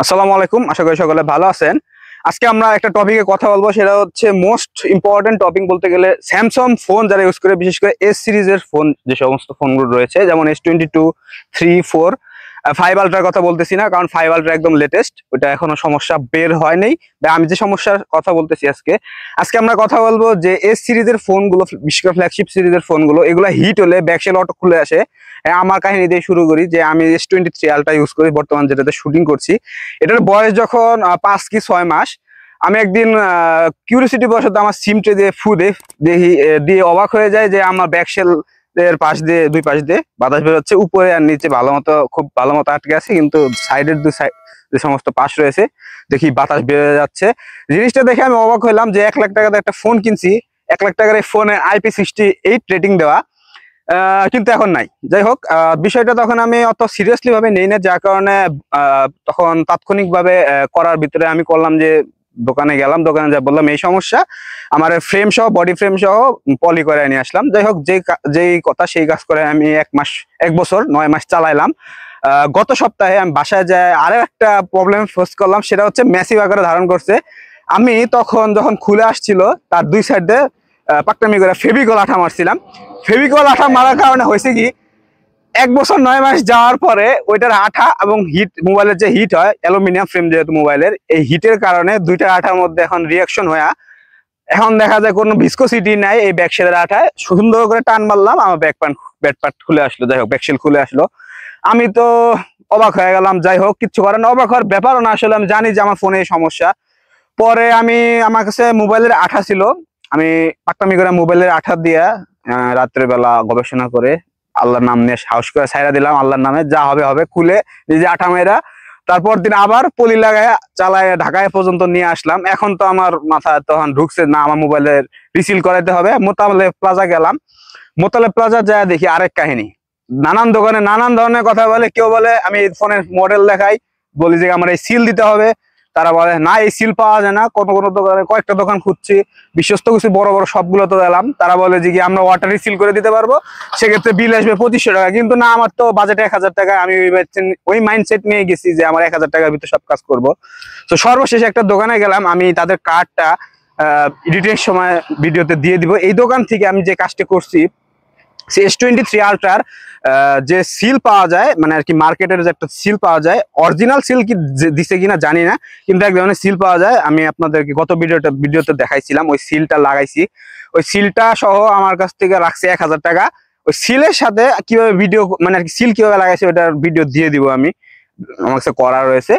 আসসালামু আলাইকুম, আশা করি সকলে ভালো আছেন। আজকে আমরা একটা টপিকে কথা বলবো, সেটা হচ্ছে মোস্ট ইম্পর্টেন্ট টপিক বলতে গেলে স্যামসাং ফোন যারা ইউজ করে, বিশেষ করে এস সিরিজের ফোন যে সমস্ত ফোনগুলো রয়েছে, যেমন S22, 3, 4, 5 আলট্রার কথা বলতেছি না, কারণ 5 আলট্রা একদম লেটেস্ট, ওটা এখনো সমস্যা বের হয়নি। বা আমি যে সমস্যার কথা বলতেছি আজকে আজকে আমরা কথা বলবো যে এস সিরিজের ফোনগুলো, বিশেষ করে ফ্ল্যাগশিপ সিরিজের ফোনগুলো, এগুলো হিট হলে ব্যাকশেল অটো খুলে আসে। আমার কাহিনী দিয়ে শুরু করি যে আমি S23 আলট্রা ইউজ করি বর্তমান, যেটাতে শুটিং করছি। এটার বয়স যখন 5 কি 6 মাস, আমি একদিন কিউরিওসিটি বশত আমার সিমটে দিয়ে দেখি দিয়ে অবাক হয়ে যায় যে আমার ব্যাকশেল এর পাশ দিয়ে, দুই পাশ দিয়ে বাতাস বেরোচ্ছে, উপরে আর নিচে খুব ভালো মতো আটকে আছে, কিন্তু সাইডের দুই সাইড যে সমস্ত পাশ রয়েছে দেখি বাতাস বেরোয় যাচ্ছে। জিনিসটা দেখে আমি অবাক হইলাম যে 1 লাখ টাকাতে একটা ফোন কিনছি, 1 লাখ টাকার এই ফোনে IP68 রেটিং দেওয়া, কিন্তু এখন নাই। যাই হোক, বিষয়টা তখন আমি অত সিরিয়াসলি ভাবে নেই না, যার কারণে তখন তাৎক্ষণিকভাবে করার ভিতরে আমি করলাম যে দোকানে গেলাম, দোকানে যা বললাম এই সমস্যা, আমার ফ্রেম সহ, বডি ফ্রেম সহ পলি করে নিয়ে আসলাম। যাই হোক, যেই কথা সেই কাজ করে আমি 1 বছর 9 মাস চালাইলাম। গত সপ্তাহে আমি বাসায় যাই আরো একটা প্রবলেম ফেস করলাম, সেটা হচ্ছে ম্যাসিভ আকারে ধারণ করছে। আমি যখন খুলে আসছিল, তার দুই সাইডে পাকনামি করে ফেভিকল আঠা মারছিলাম। ফেভিকল আঠা মারার কারণে হয়েছে কি, 1 বছর 9 মাস যাওয়ার পরে ওইটার আঠা এবং হিট, মোবাইলের যে হিট হয়, অ্যালুমিনিয়াম ফ্রেম যেহেতু মোবাইলের, এই হিটের কারণে দুইটা আঠার মধ্যে এখন রিয়াকশন হয়ে এখন দেখা যায় কোনো ভিসকোসিটি নাই। এই ব্যাকশেলের আঠায় সুন্দর করে টান মারলাম, আমার ব্যাক পার্ট খুলে আসলো। যাই হোক, ব্যাকশেল খুলে আসলো। আমি তো অবাক হয়ে গেলাম। যাই হোক, কিচ্ছু করেন, অবাক হওয়ার ব্যাপারও না, আসলে আমি জানি যে আমার ফোনে এই সমস্যা। পরে আমার কাছে মোবাইলের আঠা ছিল, আমি পাকনামি করে মোবাইলের আঠা দিয়ে রাত্রের বেলা গবেষণা করে আল্লাহর নাম নিয়ে সাহস করে ছাইরা দিলাম, আল্লাহর নামে যা হবে হবে, খুলে নিজে আঠা মেরা তারপর দিন আবার পলি লাগায় চালায় ঢাকায় পর্যন্ত নিয়ে আসলাম। এখন তো আমার মাথায় তখন ঢুকছে না, আমার মোবাইলের রিসিল করাইতে হবে। মোতালে প্লাজা গেলাম, মোতালে প্লাজা যায় দেখি আরেক কাহিনী। নানান দোকানে নানান ধরনের কথা বলে, কেউ বলে আমি ফোনের মডেল দেখাই, বলি যে আমার এই সিল দিতে হবে, তারা বলে না এই সিল পাওয়া যায় না। কোনো কোনো দোকানে, কয়েকটা দোকান খুঁজছি, বিশ্বস্ত কিছু বড় বড় সবগুলো তো দিলাম, তারা বলে যে কি আমরা ওয়াটার রিসিল করে দিতে পারবো, সেক্ষেত্রে বিল আসবে 2500 টাকা। কিন্তু না, আমার তো বাজেট 1000 টাকা, আমি ওই মাইন্ডসেট নিয়ে গেছি যে আমার 1000 টাকার ভিতরে সব কাজ করবো। তো সর্বশেষ একটা দোকানে গেলাম, আমি তাদের কার্ডটা এডিটের সময় ভিডিওতে দিয়ে দিব। এই দোকান থেকে আমি যে কাজটা করছি, S23 আলট্রার যে সিল পাওয়া যায়, মানে আর কি মার্কেটের যে একটা সিল পাওয়া যায়, অরিজিনাল সিল কি দিছে কিনা জানি না, কিন্তু এক ধরনের সিল পাওয়া যায়। আমি আপনাদেরকে গত ভিডিওতে দেখাইছিলাম, ওই সিলটা লাগাইছি। ওই সিলটা সহ আমার কাছ থেকে রাখছে 1000 টাকা। ওই সিলের সাথে কিভাবে ভিডিও, মানে আর কি সিল কিভাবে লাগাইছে ওটার ভিডিও দিয়ে দিব আমি, আমার কাছে করা রয়েছে।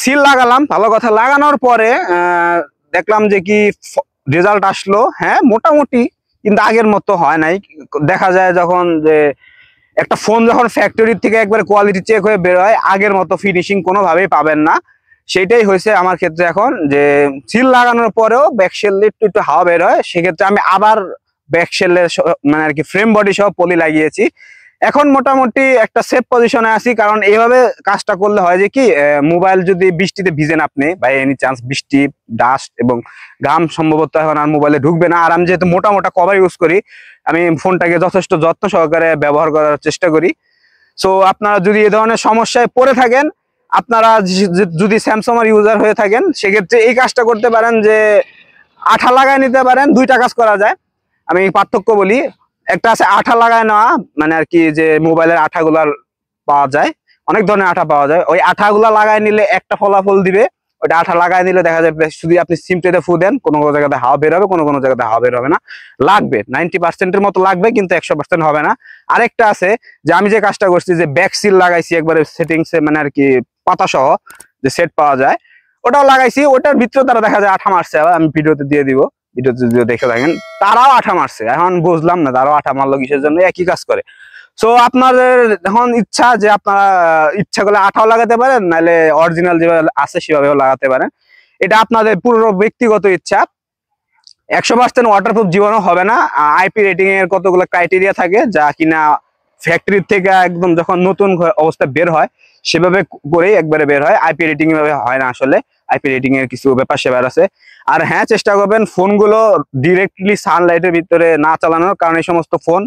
সিল লাগালাম, ভালো কথা। লাগানোর পরে দেখলাম যে কি রেজাল্ট আসলো, হ্যাঁ মোটামুটি, কিন্তু আগের মতো হয় নাই। দেখা যায় যখন যে একটা ফোন যখন ফ্যাক্টরি থেকে একবার কোয়ালিটি চেক হয়ে বের হয়, আগের মতো ফিনিশিং কোনোভাবেই পাবেন না। সেটাই হয়েছে আমার ক্ষেত্রে এখন, যে সিল লাগানোর পরেও ব্যাকশেল একটু একটু হাওয়া বের হয়। সেক্ষেত্রে আমি আবার ব্যাকশেলের মানে আর কি ফ্রেম বডি সহ পলি লাগিয়েছি। এখন মোটামুটি একটা সেফ পজিশনে আছি, কারণ এইভাবে কাজটা করলে হয় যে কি, মোবাইল যদি বৃষ্টিতে ভিজেন আপনি, বাই এনি চান্স বৃষ্টি, ডাস্ট এবং ঘাম সম্ভবত এখন আর মোবাইলে ঢুকবে না। আর আমি যেহেতু মোটা মোটা কভার ইউজ করি, আমি ফোনটাকে যথেষ্ট যত্ন সহকারে ব্যবহার করার চেষ্টা করি। সো আপনারা যদি এ ধরনের সমস্যায় পড়ে থাকেন, আপনারা যদি স্যামসাং এর ইউজার হয়ে থাকেন, সেক্ষেত্রে এই কাজটা করতে পারেন যে আঠা লাগায় নিতে পারেন। দুইটা কাজ করা যায়, আমি পার্থক্য বলি। একটা আছে আঠা লাগায় নেওয়া, মানে আর কি যে মোবাইলের আঠাগুলার পাওয়া যায়, অনেক ধরনের আঠা পাওয়া যায়। ওই আঠাগুলা লাগায় নিলে একটা ফলাফল দিবে। ওইটা আঠা লাগায় নিলে দেখা যাবে শুধু আপনি সিমটেতে ফু দেন, কোনো কোনো জায়গাতে হাওয়া বের হবে, কোনো কোনো জায়গাতে হাওয়া বের হবে না। লাগবে 90%-এর মতো লাগবে, কিন্তু 100% হবে না। আরেকটা আছে যে আমি যে কাজটা করছি, যে ব্যাক সিল লাগাইছি একবারে সেটিংসে, মানে আর কি পাতা সহ যে সেট পাওয়া যায়, ওটাও লাগাইছি। ওটার ভিতরে তারা দেখা যায় আঠা মারছে, আবার আমি ভিডিওতে দিয়ে দিব, ভিডিওতে যদি দেখে থাকেন, তারাও আঠা মারছে। এখন বুঝলাম না তারাও আঠা মারলো কিসের জন্য, একই কাজ করে। সো আপনাদের এখন ইচ্ছা যে আপনারা ইচ্ছা করলে আঠাও লাগাতে পারেন, নাহলে অরিজিনাল যেভাবে আছে সেভাবেও লাগাতে পারেন। এটা আপনাদের পুরো ব্যক্তিগত ইচ্ছা। 100% ওয়াটারপ্রুফ জীবনও হবে না। আইপি রেটিং এর কতগুলো ক্রাইটেরিয়া থাকে যা কিনা ফ্যাক্টরি থেকে একদম যখন নতুন অবস্থা বের হয় সেভাবে করেই একবারে বের হয়। আইপি রেটিং ভাবে হয় না আসলে, আইপি রেটিং এর কিছু ব্যাপার সেবার আছে। আর হ্যাঁ, চেষ্টা করবেন ফোনগুলো ডিরেক্টলি সানলাইটের ভিতরে না চালানোর, কারণ এই সমস্ত ফোন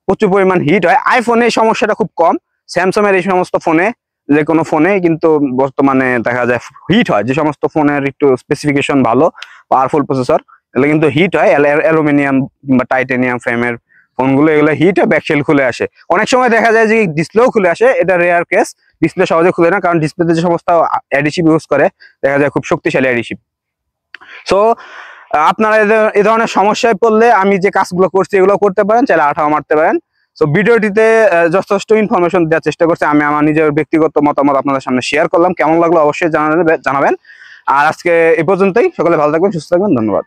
প্রচুর পরিমাণ হিট হয়। আইফোনে এই সমস্যাটা খুব কম, স্যামসাং এর এই সমস্ত ফোনে, যে কোনো ফোনে কিন্তু বর্তমানে দেখা যায় হিট হয়। যে সমস্ত ফোনের একটু স্পেসিফিকেশন ভালো, পাওয়ারফুল প্রসেসর, এগুলো কিন্তু হিট হয়। অ্যালুমিনিয়াম কিংবা টাইটানিয়াম ফ্রেমের ফোনগুলো এগুলো হিট হয়, ব্যাকশেল খুলে আসে। অনেক সময় দেখা যায় যে ডিসপ্লেও খুলে আসে, এটা রেয়ার কেস। ডিসপ্লে সহজে খুলে না, কারণ ডিসপ্লেতে যে সমস্ত অ্যাডিসিভ ইউজ করে দেখা যায় খুব শক্তিশালী অ্যাডিসিভ। সো আপনারা এই ধরনের সমস্যায় পড়লে আমি যে কাজগুলো করছি এগুলো করতে পারেন, চাইলে আঠাও মারতে পারেন। সো ভিডিওটিতে যথেষ্ট ইনফরমেশন দেওয়ার চেষ্টা করছি, আমি আমার নিজের ব্যক্তিগত মতামত আপনাদের সামনে শেয়ার করলাম। কেমন লাগলো অবশ্যই জানাবেন। আর আজকে এই পর্যন্তই, সকলে ভালো থাকবেন, সুস্থ থাকবেন, ধন্যবাদ।